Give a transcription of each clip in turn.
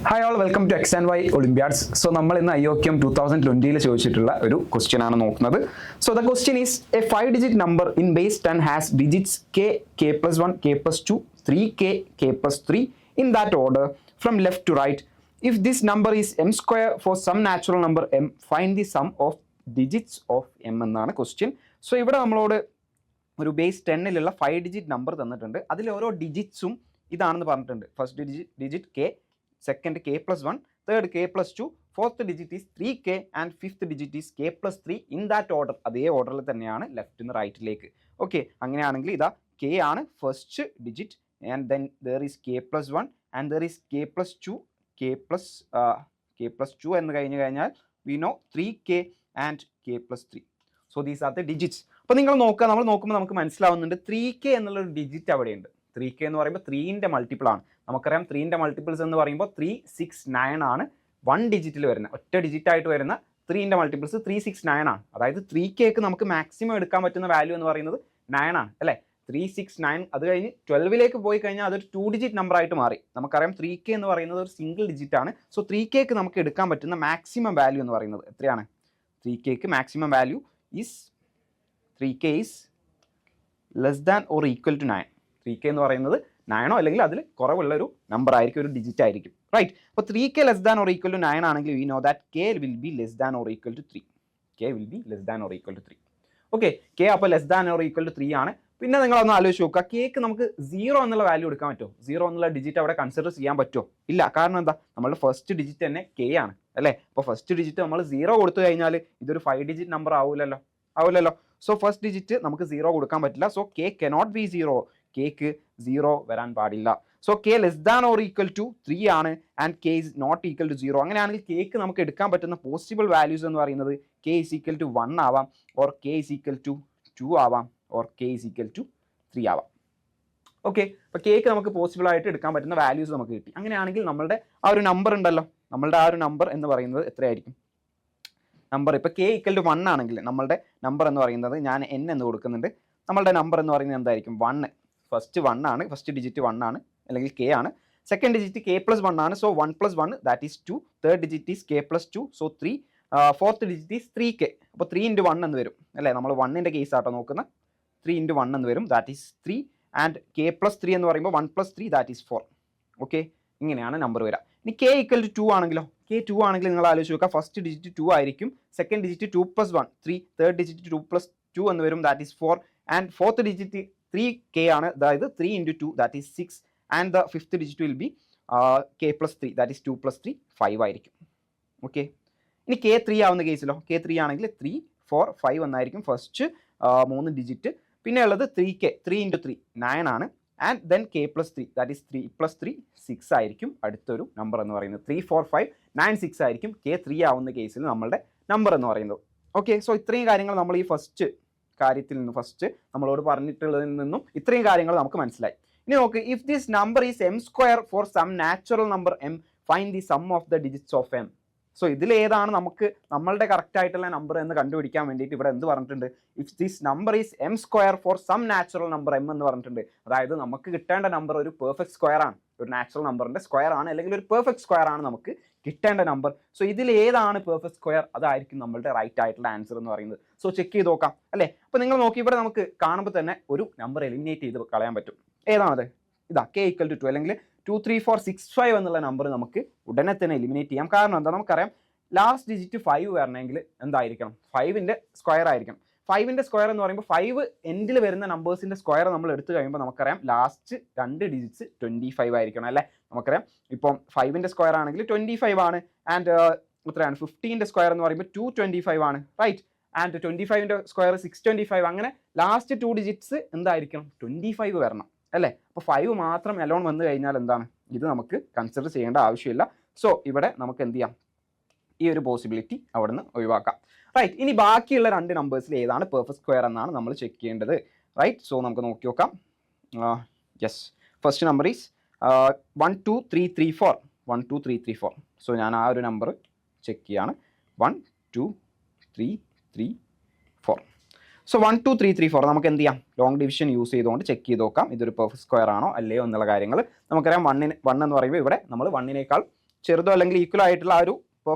Hi all welcome to X and Y olympiads. So നമ്മൾ ഇന്ന് IOQM 2020 ചോദിച്ചിട്ടുള്ള ഒരു ക്വസ്റ്റ്യൻ ആണ് നോക്കുന്നത്. So the question is a 5-digit number in base 10 has digits k+1, k+2, 3k, k+3 in that order from left to right. If this number is m square for some natural number m, find the sum of digits of m എന്നാണ് question. So ഇവിടെ നമ്മളോട് ഒരു base 10ലുള്ള 5-digit number തന്നിട്ടുണ്ട്. അതിൽ ഓരോ ഡിജിറ്റ്സും ഇതാണെന്ന് പറഞ്ഞിട്ടുണ്ട്. First digit k, second k+1, third k+2, fourth digit is 3k and fifth digit is k+3 in that order. അതേ ഓർഡറിൽ തന്നെയാണ് ലെഫ്റ്റ് നിന്ന് റൈറ്റിലേക്ക്. ഓക്കെ, അങ്ങനെയാണെങ്കിൽ ഇതാ k ആണ് first digit and then there is k+1 and there is k+2, k+2 എന്ന് കഴിഞ്ഞാൽ we know 3k and k+3. So these are the digits. അപ്പോൾ നിങ്ങൾ നോക്കുക, നമ്മൾ നോക്കുമ്പോൾ നമുക്ക് മനസ്സിലാവുന്നുണ്ട് 3k എന്നുള്ളൊരു ഡിജിറ്റ് അവിടെയുണ്ട്. 3k എന്ന് പറയുമ്പോൾ 3ൻ്റെ മൾട്ടിപ്പിൾ ആണ്. നമുക്കറിയാം 3ൻ്റെ മൾട്ടിപ്പിൾസ് എന്ന് പറയുമ്പോൾ 3, 6, 9 ആണ്. 1 ഡിജിറ്റിൽ വരുന്ന ഒറ്റ ഡിജിറ്റ് ആയിട്ട് വരുന്ന 3ൻ്റെ മൾട്ടിപ്പിൾസ് 3, 6, 9 ആണ്. അതായത് 3kക്ക് നമുക്ക് മാക്സിമം എടുക്കാൻ പറ്റുന്ന വാല്യൂ എന്ന് പറയുന്നത് 9 ആണ് അല്ലേ. 3, 6, 9 അത് കഴിഞ്ഞ് 12ലേക്ക് പോയി കഴിഞ്ഞാൽ അതൊരു 2 ഡിജിറ്റ് നമ്പർ ആയിട്ട് മാറി. നമുക്കറിയാം 3k എന്ന് പറയുന്നത് ഒരു സിംഗിൾ ഡിജിറ്റ് ആണ്. സോ 3kക്ക് നമുക്ക് എടുക്കാൻ പറ്റുന്ന മാക്സിമം വാല്യൂ എന്ന് പറയുന്നത് എത്രയാണ്? 3kക്ക് maximum value is 3k is less than or equal to 9. 3k എന്ന് പറയുന്നത് 9 അല്ലെങ്കിൽ അതിൽ കുറവുള്ളൊരു നമ്പർ ആയിരിക്കും, ഒരു ഡിജിറ്റ് ആയിരിക്കും, റൈറ്റ്. അപ്പോൾ 3k less than or equal to 9 ആണെങ്കിൽ we know that k will be less than or equal to 3. k will be less than or equal to 3. Okay, k അപ്പോൾ less than or equal to 3 ആണ്. പിന്നെ നിങ്ങളൊന്ന് ആലോചിച്ച് നോക്കുക, kക്ക് നമുക്ക് 0 എന്നുള്ള value എടുക്കാൻ പറ്റുമോ? 0 എന്നുള്ള ഡിജിറ്റ് അവിടെ കൺസിഡർ ചെയ്യാൻ പറ്റുമോ? ഇല്ല. കാരണം എന്താ, നമ്മളുടെ ഫസ്റ്റ് ഡിജിറ്റ് തന്നെ k ആണ് അല്ലേ. അപ്പോൾ ഫസ്റ്റ് ഡിജിറ്റ് നമ്മൾ 0 കൊടുത്തു കഴിഞ്ഞാൽ ഇതൊരു 5 ഡിജിറ്റ് നമ്പർ ആവില്ലല്ലോ. സോ ഫസ്റ്റ് ഡിജിറ്റ് നമുക്ക് 0 കൊടുക്കാൻ പറ്റില്ല. So k cannot be 0. kക്ക് 0 വരാൻ പാടില്ല. So k less than or equal to 3 ആണ് and k is not equal to 0. അങ്ങനെയാണെങ്കിൽ kക്ക് നമുക്ക് എടുക്കാൻ പറ്റുന്ന പോസിബിൾ വാല്യൂസ് എന്ന് പറയുന്നത് k ഇസ് ഈക്വൽ ടു 1 ആവാം, or k is equal to 2 ആവാം, or k is equal to 3 ആവാം. ഓക്കെ, അപ്പോൾ kക്ക് നമുക്ക് പോസിബിൾ ആയിട്ട് എടുക്കാൻ പറ്റുന്ന വാല്യൂസ് നമുക്ക് കിട്ടി. അങ്ങനെയാണെങ്കിൽ നമ്മളുടെ ആ ഒരു നമ്പർ ഉണ്ടല്ലോ, നമ്മളുടെ ആ ഒരു നമ്പർ എന്ന് പറയുന്നത് എത്രയായിരിക്കും? നമ്പർ ഇപ്പോൾ k ഈക്വൽ ടു 1 ആണെങ്കിൽ നമ്മളുടെ നമ്പർ എന്ന് പറയുന്നത് ഞാൻ n എന്ന് കൊടുക്കുന്നുണ്ട്. നമ്മളുടെ നമ്പർ എന്ന് പറയുന്നത് എന്തായിരിക്കും? 1. ഫസ്റ്റ് 1 ആണ്, ഫസ്റ്റ് ഡിജിറ്റ് 1 ആണ് അല്ലെങ്കിൽ k ആണ്. സെക്കൻഡ് ഡിജിറ്റ് k+1 ആണ്. So 1 + 1 that is 2. Third digit is k+2, so 3. Fourth digit is 3k. അപ്പോൾ 3 × 1 എന്ന് വരും അല്ലേ. നമ്മൾ 1ൻ്റെ കേസ് ആട്ടോ നോക്കുന്ന. 3 × 1 എന്ന് വരും, ദാറ്റ് ഈസ് 3. ആൻഡ് k+3 എന്ന് പറയുമ്പോൾ 1 + 3 ദാറ്റ് ഈസ് 4. ഓക്കെ, ഇങ്ങനെയാണ് നമ്പർ വരിക. ഇനി k ഈക്വൽ ടു 2 ആണെങ്കിലോ? k 2 ആണെങ്കിൽ നിങ്ങൾ ആലോചിച്ച് നോക്കുക, ഫസ്റ്റ് ഡിജിറ്റ് 2 ആയിരിക്കും, സെക്കൻഡ് ഡിജിറ്റ് 2 + 1 3, തേർഡ് ഡിജിറ്റ് 2 + 2 എന്ന് വരും, that is 4. And fourth digit 3k ആണ്, അതായത് 3 × 2 that is 6. And the fifth digit will be k+3 that is 2 + 3 5 ആയിരിക്കും. ഓക്കെ, ഇനി k 3 ആവുന്ന കേസിലോ? k 3 ആണെങ്കിൽ 3, 4, 5 എന്നായിരിക്കും ഫസ്റ്റ് 3 ഡിജിറ്റ്. പിന്നെ ഉള്ളത് 3k, 3 × 3 9 ആണ്. And then k+3 that is 3 + 3 6 ആയിരിക്കും അടുത്തൊരു നമ്പർ എന്ന് പറയുന്നത്. 3, 4, 5, 9, 6 ആയിരിക്കും k 3 ആവുന്ന കേസിൽ നമ്മളുടെ നമ്പർ എന്ന് പറയുന്നത്. ഓക്കെ, സോ ഇത്രയും കാര്യങ്ങൾ നമ്മൾ ഈ ഫസ്റ്റ് കാര്യത്തിൽ നിന്ന്, ഫസ്റ്റ് നമ്മളോട് പറഞ്ഞിട്ടുള്ളതിൽ നിന്നും ഇത്രയും കാര്യങ്ങൾ നമുക്ക് മനസ്സിലായി. ഇനി നോക്ക്, if this number is m square for some natural number m, find the sum of the digits of m. So ഇതിൽ ഏതാണ് നമുക്ക് നമ്മളുടെ കറക്റ്റ് ആയിട്ടുള്ള നമ്പർ എന്ന് കണ്ടുപിടിക്കാൻ വേണ്ടിയിട്ട് ഇവിടെ എന്ത് പറഞ്ഞിട്ടുണ്ട്? If this number is m square for some natural number m എന്ന് പറഞ്ഞിട്ടുണ്ട്. അതായത് നമുക്ക് കിട്ടേണ്ട നമ്പർ ഒരു പെർഫെക്റ്റ് സ്ക്വയർ ആണ്, ഒരു നാച്ചുറൽ നമ്പറിന്റെ സ്ക്വയർ ആണ്, അല്ലെങ്കിൽ ഒരു പെർഫെക്റ്റ് സ്ക്വയർ ആണ് നമുക്ക് കിട്ടേണ്ട നമ്പർ. സോ ഇതിൽ ഏതാണ് പെർഫെക്റ്റ് സ്ക്വയർ? അതായിരിക്കും നമ്മളുടെ റൈറ്റ് ആയിട്ടുള്ള ആൻസർ എന്ന് പറയുന്നത്. സോ ചെക്ക് ചെയ്ത് നോക്കാം അല്ലേ. അപ്പോൾ നിങ്ങൾ നോക്കി, ഇവിടെ നമുക്ക് കാണുമ്പോൾ തന്നെ ഒരു നമ്പർ എലിമിനേറ്റ് ചെയ്ത് കളയാൻ പറ്റും. ഏതാണത്? ഇതാ k ഈക്വൽ ടു 2 അല്ലെങ്കിൽ 2, 3, 4, 6, 5 എന്നുള്ള നമ്പർ നമുക്ക് ഉടനെ തന്നെ എലിമിനേറ്റ് ചെയ്യാം. കാരണം എന്താ, നമുക്കറിയാം ലാസ്റ്റ് ഡിജിറ്റ് 5 വരണമെങ്കിൽ എന്തായിരിക്കണം? 5ൻ്റെ സ്ക്വയർ ആയിരിക്കണം. 5ൻ്റെ സ്ക്വയർ എന്ന് പറയുമ്പോൾ 5 എൻഡിൽ വരുന്ന നമ്പേഴ്സിൻ്റെ സ്ക്വയർ നമ്മൾ എടുത്തു കഴിയുമ്പോൾ നമുക്കറിയാം ലാസ്റ്റ് 2 ഡിജിറ്റ്സ് 25 ആയിരിക്കണം അല്ലേ. നമുക്കറിയാം ഇപ്പം 5ൻ്റെ സ്ക്വയർ ആണെങ്കിൽ 25 ആണ്. ആൻഡ് എത്രയാണ്? 15ൻ്റെ സ്ക്വയർ എന്ന് പറയുമ്പോൾ 225 ആണ്, റൈറ്റ്. And 25ൻ്റെ square 625. അങ്ങനെ ലാസ്റ്റ് 2 ഡിജിറ്റ്സ് എന്തായിരിക്കണം? 25 വരണം അല്ലേ. അപ്പോൾ 5 മാത്രം അലോൺ വന്നു കഴിഞ്ഞാൽ എന്താണ്, ഇത് നമുക്ക് കൺസിഡർ ചെയ്യേണ്ട ആവശ്യമില്ല. സോ ഇവിടെ നമുക്ക് എന്ത് ചെയ്യാം? ഈ ഒരു പോസിബിലിറ്റി അവിടെ നിന്ന് ഒഴിവാക്കാം, റൈറ്റ്. ഇനി ബാക്കിയുള്ള 2 നമ്പേഴ്സിൽ ഏതാണ് പെർഫെക്റ്റ് സ്ക്വയർ എന്നാണ് നമ്മൾ ചെക്ക് ചെയ്യേണ്ടത്, റൈറ്റ്. സോ നമുക്ക് നോക്കി നോക്കാം. Yes, first number is 1, 2, 3, 3, 4. 1, 2, 3, 3, 4. So ഞാൻ ആ ഒരു നമ്പർ ചെക്ക് ചെയ്യാണ്. 1, 2, 3, 3, 4. സോ 1, 2, 3, 3, 4 നമുക്ക് എന്ത് ചെയ്യാം? ലോങ് ഡിവിഷൻ യൂസ് ചെയ്തുകൊണ്ട് ചെക്ക് ചെയ്ത് നോക്കാം ഇതൊരു പെർഫെക്റ്റ് സ്ക്വയർ ആണോ അല്ലയോ എന്നുള്ള കാര്യങ്ങൾ. നമുക്കറിയാം 1 എന്ന് പറയുമ്പോൾ ഇവിടെ നമ്മൾ 1നേക്കാൾ ചെറുതോ അല്ലെങ്കിൽ ഈക്വൽ ആയിട്ടുള്ള ആ ഒരു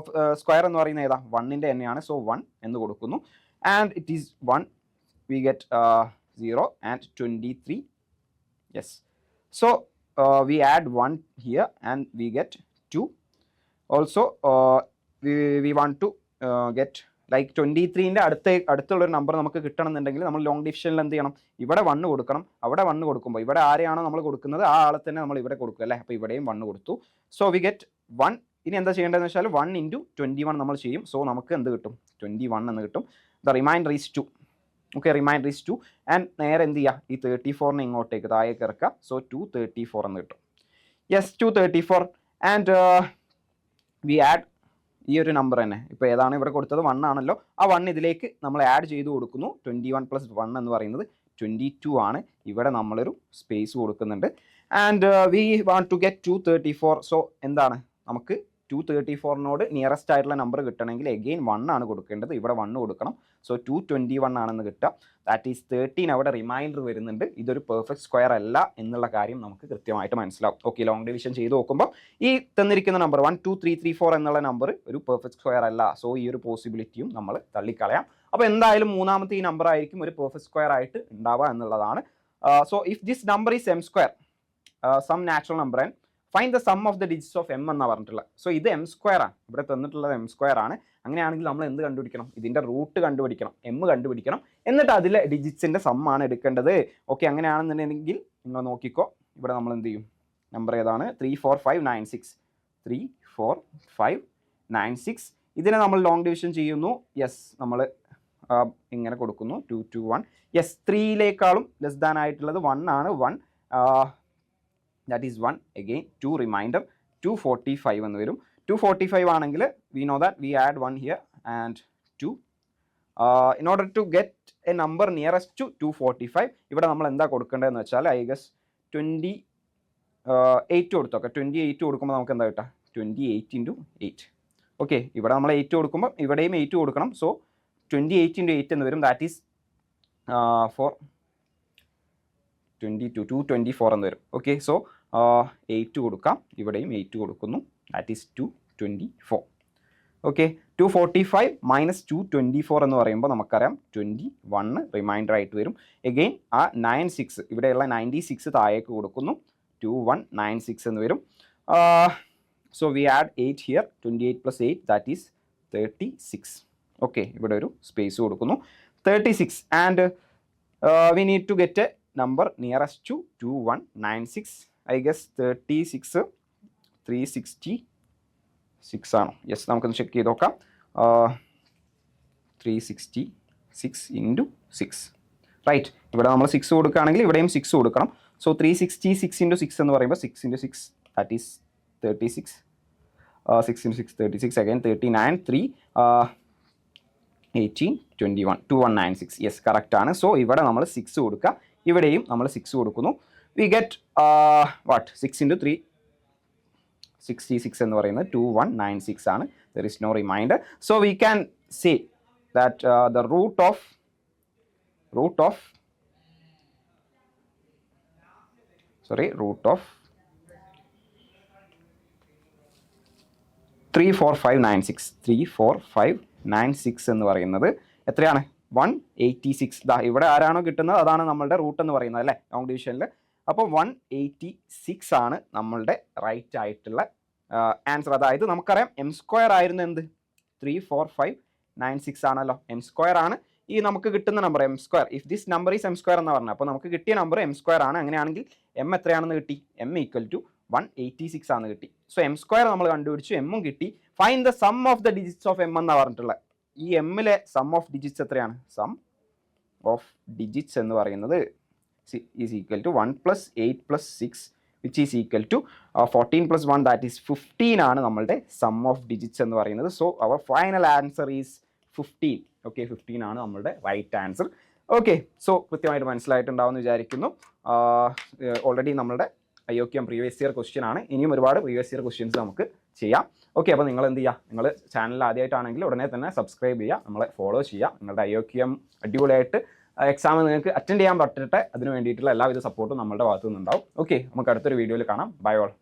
സ്ക്വയർ എന്ന് പറയുന്നത് ഏതാ 1ന്റെ തന്നെയാണ്. സോ 1 എന്ന് കൊടുക്കുന്നു. And it is 1, we get 0 and 23. Yes. So we add 1 here and we get 2. Also we want to get like 23ന്റെ അടുത്തുള്ളൊരു നമ്പർ നമുക്ക് കിട്ടണമെന്നുണ്ടെങ്കിൽ നമ്മൾ ലോങ് ഡിവിഷനിൽ എന്ത് ചെയ്യണം? ഇവിടെ 1 കൊടുക്കണം. അവിടെ 1 കൊടുക്കുമ്പോൾ ഇവിടെ ആരെയാണോ നമ്മൾ കൊടുക്കുന്നത് ആ ആളെ തന്നെ നമ്മൾ ഇവിടെ കൊടുക്കുക അല്ലേ. അപ്പോൾ ഇവിടെയും 1 കൊടുത്തു. So we get 1. ഇനി എന്താ ചെയ്യേണ്ടതെന്ന് വെച്ചാൽ 1 × 21 നമ്മൾ ചെയ്യും. സോ നമുക്ക് എന്ത് കിട്ടും? 21 എന്ന് കിട്ടും. The reminder is 2. Okay, reminder is 2. And നേരെ എന്ത് ചെയ്യുക? ഈ 34നെ ഇങ്ങോട്ടേക്ക് താഴേക്ക് ഇറക്കുക. സോ 234 എന്ന് കിട്ടും. യെസ്, 234. ആൻഡ് വി ആഡ് ഈ ഒരു നമ്പർ തന്നെ. ഇപ്പോൾ ഏതാണ് ഇവിടെ കൊടുത്തത്? 1 ആണല്ലോ. ആ 1 ഇതിലേക്ക് നമ്മൾ ആഡ് ചെയ്ത് കൊടുക്കുന്നു. 21 + 1 എന്ന് പറയുന്നത് 22 ആണ്. ഇവിടെ നമ്മളൊരു സ്പേസ് കൊടുക്കുന്നുണ്ട്. And we want to get 234. So എന്താണ് നമുക്ക് 234നോട് നിയറസ്റ്റ് ആയിട്ടുള്ള നമ്പർ കിട്ടണമെങ്കിൽ എഗെയിൻ 1 ആണ് കൊടുക്കേണ്ടത്. ഇവിടെ 1 കൊടുക്കണം. സോ 221 ആണെന്ന് കിട്ടുക. That is 13. അവിടെ റിമൈൻഡർ വരുന്നുണ്ട്. ഇതൊരു പെർഫെക്റ്റ് സ്ക്വയർ അല്ല എന്നുള്ള കാര്യം നമുക്ക് കൃത്യമായിട്ട് മനസ്സിലാവും. ഓക്കെ, ലോങ് ഡിവിഷൻ ചെയ്ത് നോക്കുമ്പോൾ ഈ തന്നിരിക്കുന്ന നമ്പർ 1 2 3 3 4 എന്നുള്ള നമ്പർ ഒരു പെർഫെക്റ്റ് സ്ക്വയർ അല്ല. സോ ഈ ഒരു പോസിബിലിറ്റിയും നമ്മൾ തള്ളിക്കളയാം. അപ്പോൾ എന്തായാലും മൂന്നാമത്തെ ഈ നമ്പർ ആയിരിക്കും ഒരു പെർഫെക്റ്റ് സ്ക്വയർ ആയിട്ട് ഉണ്ടാവുക എന്നുള്ളതാണ്. So if this number is m square, some natural number, and find the sum of the digits of m എന്നാണ് പറഞ്ഞിട്ടുള്ളത്. സോ ഇത് m സ്ക്വയർ ആണ്. ഇവിടെ തന്നിട്ടുള്ളത് m സ്ക്വയർ ആണ്. അങ്ങനെയാണെങ്കിൽ നമ്മൾ എന്ത് കണ്ടുപിടിക്കണം? ഇതിൻ്റെ റൂട്ട് കണ്ടുപിടിക്കണം, m കണ്ടുപിടിക്കണം. എന്നിട്ട് അതിലെ ഡിജിറ്റ്സിൻ്റെ സമ്മാണ് എടുക്കേണ്ടത്. ഓക്കെ, അങ്ങനെയാണെന്നുണ്ടെങ്കിൽ നിങ്ങൾ നോക്കിക്കോ. ഇവിടെ നമ്മൾ എന്ത് ചെയ്യും? നമ്പർ ഏതാണ്? 3 4 5 9 6. 3 4 5 9 6. ഇതിനെ നമ്മൾ ലോങ് ഡിവിഷൻ ചെയ്യുന്നു. യെസ്, നമ്മൾ ഇങ്ങനെ കൊടുക്കുന്നു. 2 2 1. യെസ്, 3യിലേക്കാളും ലെസ് ദാൻ ആയിട്ടുള്ളത് 1 ആണ്. 1 that is 1. again 2 remainder 245 എന്ന് വരും. 245 ആണെങ്കിൽ we know that we add 1 here and 2 in order to get a number nearest to 245. ഇവിടെ നമ്മൾ എന്താ കൊടുക്കേണ്ടതെന്ന് വെച്ചാൽ ഐ ഗസ് 28 കൊടുത്തോക്കെ. 28 കൊടുക്കുമ്പോൾ നമുക്ക് എന്താ കിട്ടുക? 28 × 8. ഓക്കെ, ഇവിടെ നമ്മൾ 8 കൊടുക്കുമ്പോൾ ഇവിടെയും 8 കൊടുക്കണം. സോ 28 × 8 എന്ന് വരും. ദാറ്റ് ഈസ് 224 എന്ന് വരും. ഓക്കെ, സോ 8 കൊടുക്കാം. ഇവിടെയും 8 കൊടുക്കുന്നു. That is 224. ഓക്കെ, 245 - 224 എന്ന് പറയുമ്പോൾ നമുക്കറിയാം 21 റിമൈൻഡർ ആയിട്ട് വരും. എഗെയിൻ ആ 96 ഇവിടെയുള്ള 96 താഴേക്ക് കൊടുക്കുന്നു. 2196 എന്ന് വരും. So we add 8 here. 28 + 8 that is 36. Okay, ഇവിടെ ഒരു സ്പേസ് കൊടുക്കുന്നു. 36. And we need to get a number nearest to 2196. I guess 36 366 ആണോ? യെസ്, നമുക്കൊന്ന് ചെക്ക് ചെയ്ത് നോക്കാം. 366 × 6. റൈറ്റ്, ഇവിടെ നമ്മൾ 6 കൊടുക്കുകയാണെങ്കിൽ ഇവിടെയും 6 കൊടുക്കണം. സോ 366 × 6 എന്ന് പറയുമ്പോൾ 6 × 6 that is 36. 6 × 6 36. Again 39 3 18 21 2196. Yes, correct ആണ്. സോ ഇവിടെ നമ്മൾ 6 കൊടുക്കുക. ഇവിടെയും നമ്മൾ 6 കൊടുക്കുന്നു. വി ഗെറ്റ് വാട്ട് 6 × 3 66 എന്ന് പറയുന്നത് 2196 ആണ്. There is no remainder. So we can say that the root of 34596 34596 എന്ന് പറയുന്നത് എത്രയാണ്? 186. ഇവിടെ ആരാണോ കിട്ടുന്നത് അതാണ് നമ്മളുടെ റൂട്ട് എന്ന് പറയുന്നത് അല്ലേ, ലോങ് ഡിവിഷനിൽ. അപ്പോൾ 186 ആണ് നമ്മളുടെ റൈറ്റ് ആയിട്ടുള്ള ആൻസർ. അതായത് നമുക്കറിയാം m സ്ക്വയർ ആയിരുന്നു എന്ത്? 34596 ആണല്ലോ. m സ്ക്വയർ ആണ് ഈ നമുക്ക് കിട്ടുന്ന number m square. If this number is m square എന്ന് പറഞ്ഞത്, അപ്പോൾ നമുക്ക് കിട്ടിയ നമ്പർ m സ്ക്വയർ ആണ്. അങ്ങനെയാണെങ്കിൽ m എത്രയാണെന്ന് കിട്ടി? m = 186 ആണ് കിട്ടി. സോ m സ്ക്വയർ നമ്മൾ കണ്ടുപിടിച്ചു, m ഉം കിട്ടി. Find the sum of the digits of m എന്നാണ് പറഞ്ഞിട്ടുള്ളത്. ഈ എമ്മിലെ സം ഓഫ് ഡിജിറ്റ്സ് എത്രയാണ്? സം ഓഫ് ഡിജിറ്റ്സ് എന്ന് പറയുന്നത് is equal to 1 + 8 + 6 which is equal to 14 + 1 that is 15 ആണ് നമ്മളുടെ സം ഓഫ് ഡിജിറ്റ്സ് എന്ന് പറയുന്നത്. So our final answer is 15. Okay, 15 ആണ് നമ്മളുടെ റൈറ്റ് ആൻസർ. ഓക്കെ, സോ കൃത്യമായിട്ട് മനസ്സിലായിട്ടുണ്ടാവുമെന്ന് വിചാരിക്കുന്നു. ഓൾറെഡി നമ്മളുടെ IOQM പ്രീവിയസ് ഇയർ ക്വസ്റ്റ്യൻ ആണ്. ഇനിയും ഒരുപാട് പ്രീവിയസ് ഇയർ ക്വസ്റ്റ്യൻസ് നമുക്ക് ചെയ്യാം. ഓക്കെ, അപ്പോൾ നിങ്ങൾ എന്ത് ചെയ്യുക? നിങ്ങൾ ചാനൽ ആദ്യമായിട്ടാണെങ്കിൽ ഉടനെ തന്നെ സബ്സ്ക്രൈബ് ചെയ്യുക, നമ്മളെ ഫോളോ ചെയ്യുക. നിങ്ങളുടെ IOQM അടിപൊളിയായിട്ട് എക്സാം നിങ്ങൾക്ക് അറ്റൻഡ് ചെയ്യാൻ പറ്റട്ടെ. അതിന് വേണ്ടിയിട്ടുള്ള എല്ലാവിധ സപ്പോർട്ടും നമ്മുടെ ഭാഗത്തു നിന്നുണ്ടാവും. ഓക്കെ, നമുക്ക് അടുത്തൊരു വീഡിയോയിൽ കാണാം. Bye all.